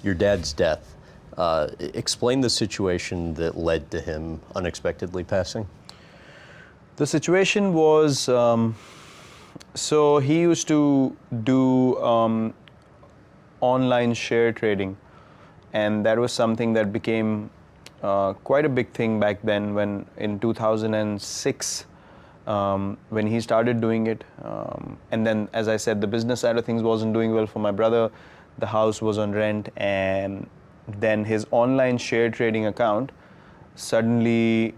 your dad's death. Explain the situation that led to him unexpectedly passing. The situation was, so he used to do online share trading, and that was something that became quite a big thing back then when in 2006 when he started doing it. And then, as I said, the business side of things wasn't doing well for my brother. The house was on rent, and then his online share trading account suddenly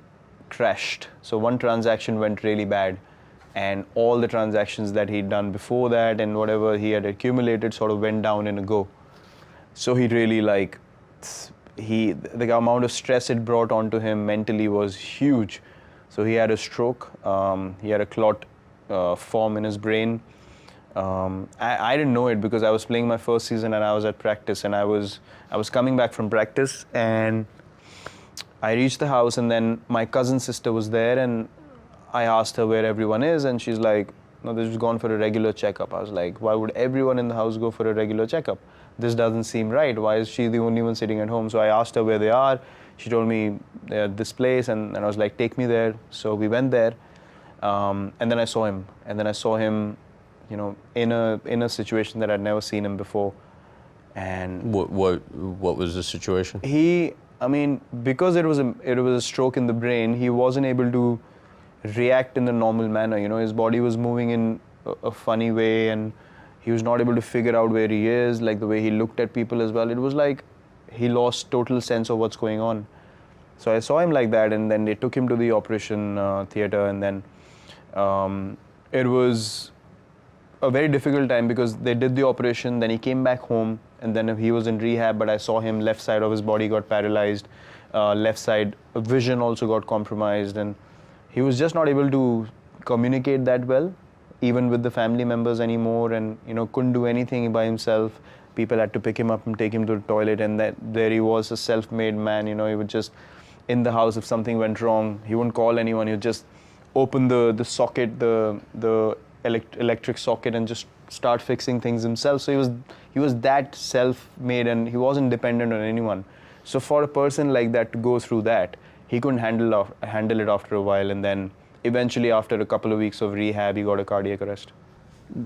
crashed. So one transaction went really bad, and all the transactions that he'd done before that and whatever he had accumulated sort of went down in a go. So he really the amount of stress it brought onto him mentally was huge. So he had a stroke. He had a clot form in his brain. I didn't know it because I was playing my first season and I was at practice, and I was coming back from practice, and I reached the house, and then my cousin's sister was there, and I asked her where everyone is, and she's like, no, they've just gone for a regular checkup. I was like, why would everyone in the house go for a regular checkup? This doesn't seem right. Why is she the only one sitting at home? So I asked her where they are. She told me they're at this place, and I was like, take me there. So we went there, and then I saw him. And then I saw him, in a situation that I'd never seen him before. And what was the situation? Because it was a stroke in the brain, he wasn't able to react in the normal manner. His body was moving in a funny way, and he was not able to figure out where he is, like the way he looked at people as well. It was like he lost total sense of what's going on. So I saw him like that, and then they took him to the operation theater, and then it was a very difficult time because they did the operation, then he came back home, and then he was in rehab, but I saw him, left side of his body got paralyzed, left side vision also got compromised, and he was just not able to communicate that well, even with the family members anymore, and couldn't do anything by himself. People had to pick him up and take him to the toilet, and there he was, a self-made man. He would just, in the house, if something went wrong, he wouldn't call anyone. He would just open the socket, the electric socket, and just start fixing things himself. So he was that self-made, and he wasn't dependent on anyone. So for a person like that to go through that, he couldn't handle it after a while, and then eventually after a couple of weeks of rehab, he got a cardiac arrest.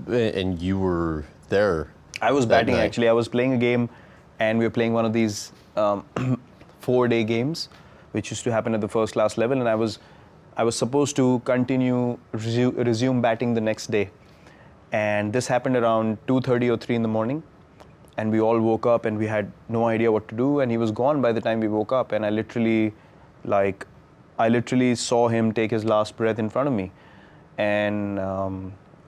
And you were there? I was batting night. Actually. I was playing a game, and we were playing one of these 4-day games, which used to happen at the first class level, and I was supposed to resume batting the next day. And this happened around 2:30 or 3 in the morning, and we all woke up and we had no idea what to do, and he was gone by the time we woke up, and I literally saw him take his last breath in front of me. And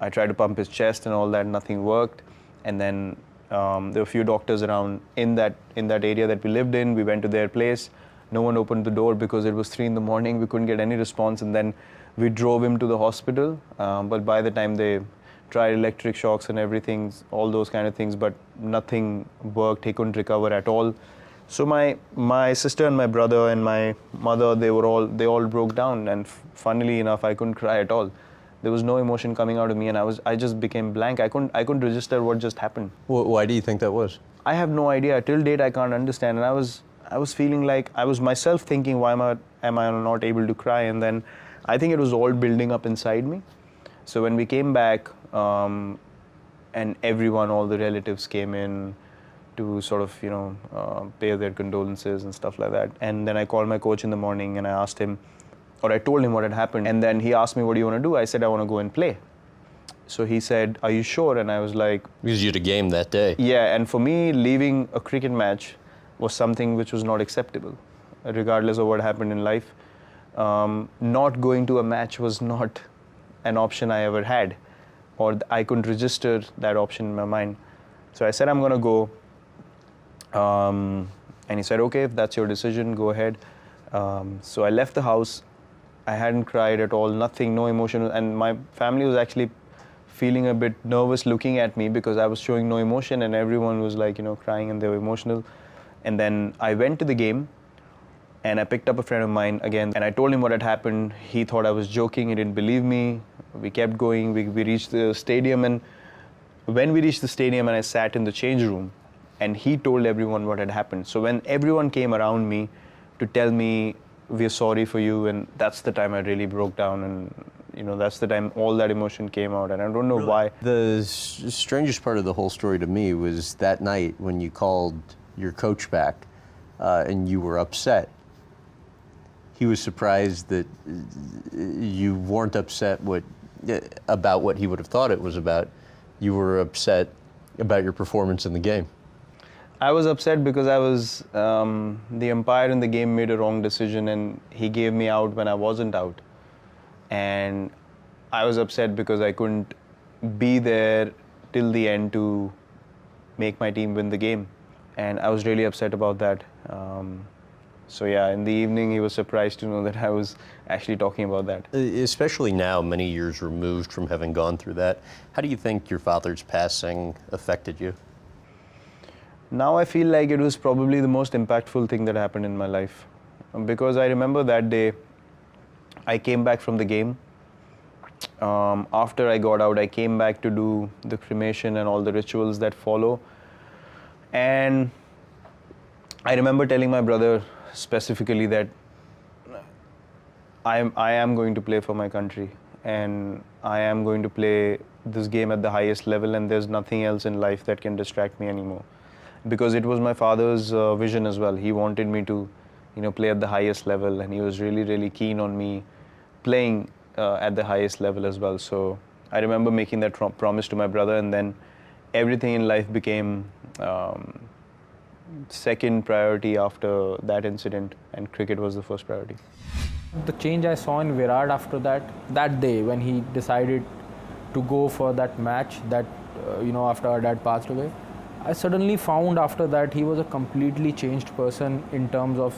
I tried to pump his chest and all that, nothing worked. And then there were a few doctors around in that area that we lived in. We went to their place. No one opened the door because it was 3 in the morning. We couldn't get any response, and then we drove him to the hospital. But by the time they tried electric shocks and everything, all those kind of things, but nothing worked. He couldn't recover at all. So my sister and my brother and my mother, they all broke down, and funnily enough, I couldn't cry at all. There was no emotion coming out of me, and I just became blank. I couldn't register what just happened. Why do you think that was? I have no idea. Till date, I can't understand. And I was feeling like I was myself thinking, why am I not able to cry? And then I think it was all building up inside me. So when we came back, and everyone, all the relatives came in to sort of, pay their condolences and stuff like that. And then I called my coach in the morning, and I told him what had happened. And then he asked me, what do you want to do? I said, I want to go and play. So he said, are you sure? And I was like... Because you had a game that day. Yeah, and for me, leaving a cricket match was something which was not acceptable, regardless of what happened in life. Not going to a match was not an option I ever had, or I couldn't register that option in my mind. So I said, I'm going to go. And he said, okay, if that's your decision, go ahead. So I left the house. I hadn't cried at all, nothing, no emotion. And my family was actually feeling a bit nervous looking at me because I was showing no emotion, and everyone was like, crying, and they were emotional. And then I went to the game, and I picked up a friend of mine again, and I told him what had happened. He thought I was joking. He didn't believe me. We kept going. We reached the stadium, and when we reached the stadium and I sat in the change room, and he told everyone what had happened. So when everyone came around me to tell me, we're sorry for you, and that's the time I really broke down, and that's the time all that emotion came out, and I don't know why. The strangest part of the whole story to me was that night when you called your coach back and you were upset. He was surprised that you weren't upset about what he would have thought it was about. You were upset about your performance in the game. I was upset because I was the umpire in the game made a wrong decision, and he gave me out when I wasn't out. And I was upset because I couldn't be there till the end to make my team win the game. And I was really upset about that. So yeah, in the evening he was surprised to know that I was actually talking about that. Especially now, many years removed from having gone through that, how do you think your father's passing affected you? Now I feel like it was probably the most impactful thing that happened in my life. Because I remember that day, I came back from the game. After I got out, I came back to do the cremation and all the rituals that follow. And I remember telling my brother specifically that I am going to play for my country, and I am going to play this game at the highest level, and there's nothing else in life that can distract me anymore. Because it was my father's vision as well. He wanted me to play at the highest level, and he was really, really keen on me playing at the highest level as well. So I remember making that promise to my brother, and then everything in life became second priority after that incident, and cricket was the first priority. The change I saw in Virat after that day when he decided to go for that match that, after our dad passed away, I suddenly found after that he was a completely changed person in terms of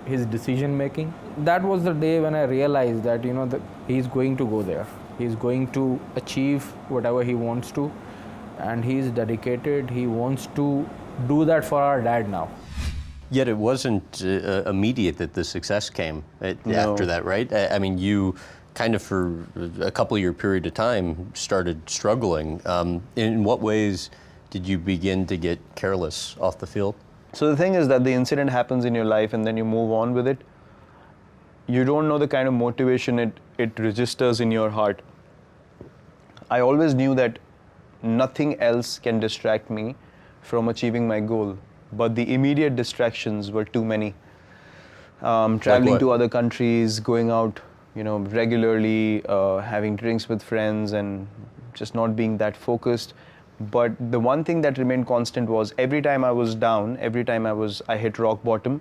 his decision making. That was the day when I realized that, that he's going to go there. He's going to achieve whatever he wants to, and he's dedicated. He wants to do that for our dad now. Yet it wasn't immediate that the success came No. after that, right? I mean, you kind of for a couple-year period of time started struggling. In what ways did you begin to get careless off the field? So the thing is that the incident happens in your life, and then you move on with it. You don't know the kind of motivation it registers in your heart. I always knew that nothing else can distract me from achieving my goal, but the immediate distractions were too many. Traveling to other countries, going out, regularly, having drinks with friends, and just not being that focused. But the one thing that remained constant was every time I was down, every time I hit rock bottom,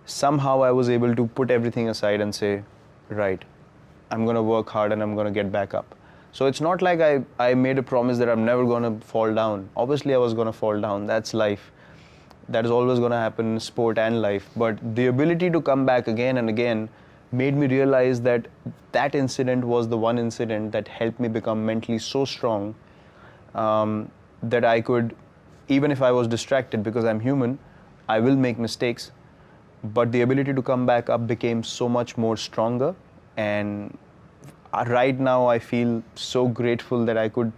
somehow I was able to put everything aside and say, right, I'm going to work hard and I'm going to get back up. So it's not like I made a promise that I'm never going to fall down. Obviously I was going to fall down. That's life. That is always going to happen in sport and life. But the ability to come back again and again made me realize that that incident was the one incident that helped me become mentally so strong that I could, even if I was distracted, because I'm human, I will make mistakes, but the ability to come back up became so much more stronger. And right now I feel so grateful that I could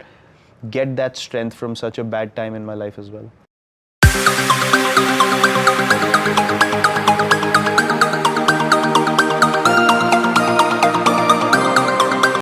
get that strength from such a bad time in my life as well.